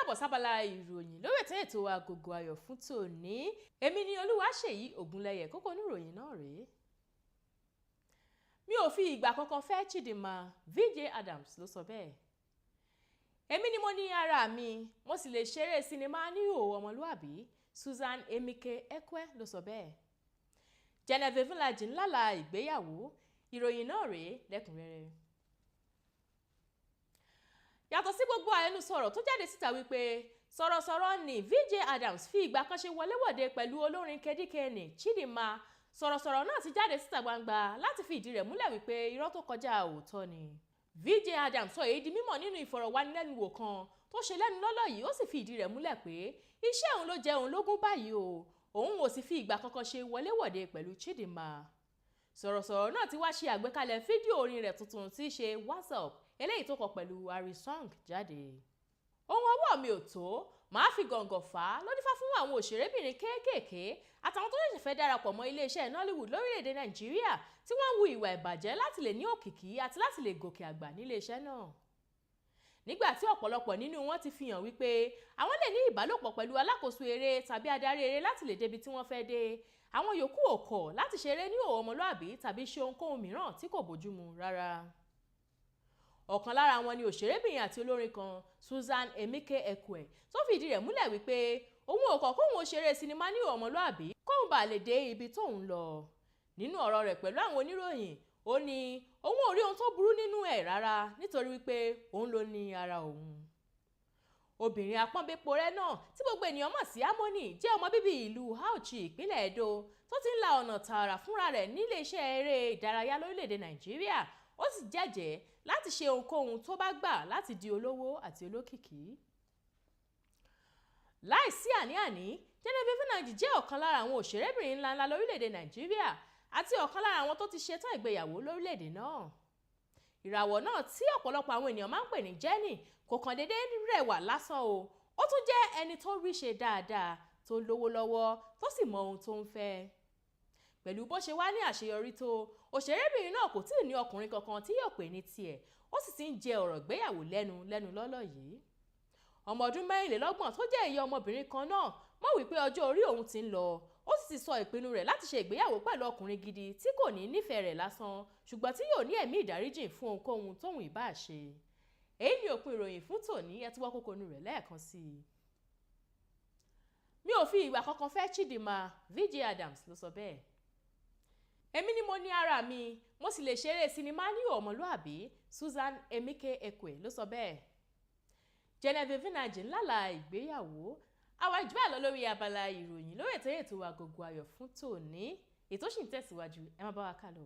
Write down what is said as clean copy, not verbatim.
káàbọ̀ sábàlá ìròyìn lórí ètò Agogo Ayọ̀ fún tòní. Èmi ni Olúwaṣèyí Ògúnlẹyẹ, kókó oníròyìn náà rèé. Mi ò fi ìgbà kankan fẹ́ Chidinma, VJ Adams ló sọ bẹ́ẹ̀. Èmi ni mo ní ara mi, mo sì lè ṣeré sinimá ní ìhòòhò ọmọlúàbí, Susan Emike Ekwe ló sọ bẹ́ẹ̀. Genevieve Nnaji ń lálàá ìgbéyàwó, ìròyìn náà rèé lẹ́kùnrẹ́rẹ́. Yàtọ̀ sí gbogbo àẹnusọ̀rọ̀ tó jáde síta wípé sọ̀rọ̀sọ̀rọ̀ ni VJ Adams fi ìgbà kan ṣe wọléwọ̀de pẹ̀lú olórin Kedikeni Chidinma, sọ̀rọ̀sọ̀rọ̀ náà ti jáde síta gbangba láti fi ìdí rẹ̀ múlẹ̀ wípé irọ́ tó kọjá òótọ́ ni. VJ Adams sọ èyí di mímọ̀ nínú ìfọ̀rọ̀wánilẹ́nuwò kan tó ṣe lẹ́nu lọ́lọ́ yìí, ó sì fi ìdí rẹ̀ múlẹ̀ pé iṣẹ́ òun ló jẹ òun lógún báyìí o, òun ò sì fi ìgbà kankan ṣe wọléwọ̀de pẹ̀lú Chidinma. Sọ̀rọ̀sọ̀rọ̀ náà ti wá ṣe àgbékalẹ̀ fídíò orin rẹ̀ tuntun tí í ṣe What's Up, eléyìí tó kọ pẹ̀lú Harry Song jáde. Ohun ọwọ́ mi ò tó, màá fi gọ̀ǹgọ̀ fà á ló dífá fún àwọn òṣèrébìnrin kéékèèké àtàwọn tó ṣẹ̀ṣẹ̀ fẹ́ darapọ̀ mọ́ iléeṣẹ́ Nollywood lórílẹ̀‐èdè Nàìjíríà tí wọ́n ń hu ìwà ìbàjẹ́ láti lè ní òkìkí àti láti lè gòkè àgbà níléeṣẹ́ náà. Nígbà tí ọ̀pọ̀lọpọ̀ nínú wọn ti fi hàn wípé àwọn lè ní ìbálòpọ̀ pẹ̀lú alákòóso eré tàbí adarí eré láti lè débi tí wọ́n fẹ́ dé, àwọn yòókù ò kọ̀ láti ṣeré ní ìhòòhò ọmọlúàbí tàbí ṣe ohunkóhun mìíràn tí kò bójúmu rárá. Ọ̀kan lára wọn ni òṣèrébìnrin àti olórin kan Susan Emike Ekwe tó fi ìdí rẹ̀ múlẹ̀ wípé òun ò kọ̀ kóun ó ṣeré sinimá ní ìhòòhò ọmọlúàbí kóun bá lè dé ibi tóun lọ. Nínú ọ̀rọ̀ rẹ̀ pẹ̀lú àwọn oníròyìn, ó ní òun ò rí ohun tó burú nínú ẹ̀ rárá nítorí wípé òun ló ní ara òun. Obìnrin apọ́nbéporẹ́ náà tí gbogbo ènìyàn mọ̀ sí Harmony jẹ́ ọmọ bíbí ìlú Auchi ìpínlẹ̀ Edo tó ti ń la ọ̀nà tààrà fúnra rẹ̀ nílé iṣẹ́ eré ìdárayá lórílẹ̀‐èdè Nàìjíríà, ó sì jẹ́jẹ̀ẹ́ láti ṣe ohunkóhun tó bá gbà láti di olówó àti olókìkí. Láìsí àní-àní, Genevieve Nnaji jẹ́ ọ̀kan lára àwọn òṣèrébìnrin ńláńlá lórílẹ̀‐èdè Nàìjíríà àti ọ̀kan lára àwọn tó ti ṣetán ìgbéyàwó lórílẹ̀‐èdè náà. Ìràwọ̀ náà tí ọ̀pọ̀lọpọ̀ àwọn ènìyàn máa ń pè ní Jenny kò kàn déédé rẹwà lásán o, ó tún jẹ́ ẹni tó rí ṣe dáadáa, tó lówó lọ́wọ́, tó sì mọ ohun tó ń fẹ́. Pẹ̀lú bó ṣe wá ní àṣeyọrí tó, òṣèrébìnrin náà kò tíì ní ọkùnrin kankan tí yóò pè ní tiẹ̀, ó sì ti ń jẹ ọ̀rọ̀ ìgbéyàwó lẹ́nu lọ́lọ́ yìí. Ọmọ ọdún 24 tó jẹ́ ìyá ọmọbìnrin kan náà mọ̀ wípé ọjọ́ orí òun ti ń lọ, ó sì ti sọ ìpinnu rẹ̀ láti ṣe ìgbéyàwó pẹ̀lú ọkùnrin gidi tí kò ní nífẹ̀ẹ́ rẹ̀ lásán, ṣùgbọ́n tí yóò ní ẹ̀mí ìdáríjìn fún ohunkóhun tóun ìbá ṣe. Èyí ni òpin ìròyìn fún tòní, ẹ tún wá kókó inú rẹ̀ lẹ́ẹ̀kan sí i. Mi ò fi ìgbà kankan fẹ́ Chidinma, VJ Adams ló sọ bẹ́ẹ̀. Èmi ni mo ní ara mi, mo sì lè ṣeré sinimá ní ìhòòhò ọmọlúàbí, Susan Emike Ekwe ló sọ bẹ́ẹ̀. Genevieve Nnaji ń lálàá ìgbéyàwó. Àwa jù bẹ́ẹ̀ lọ lórí abala ìròyìn lórí ètò Agogo Ayọ̀ fún tòní. Ètò ṣì ń tẹ̀síwájú, ẹ má bá wa kálọ.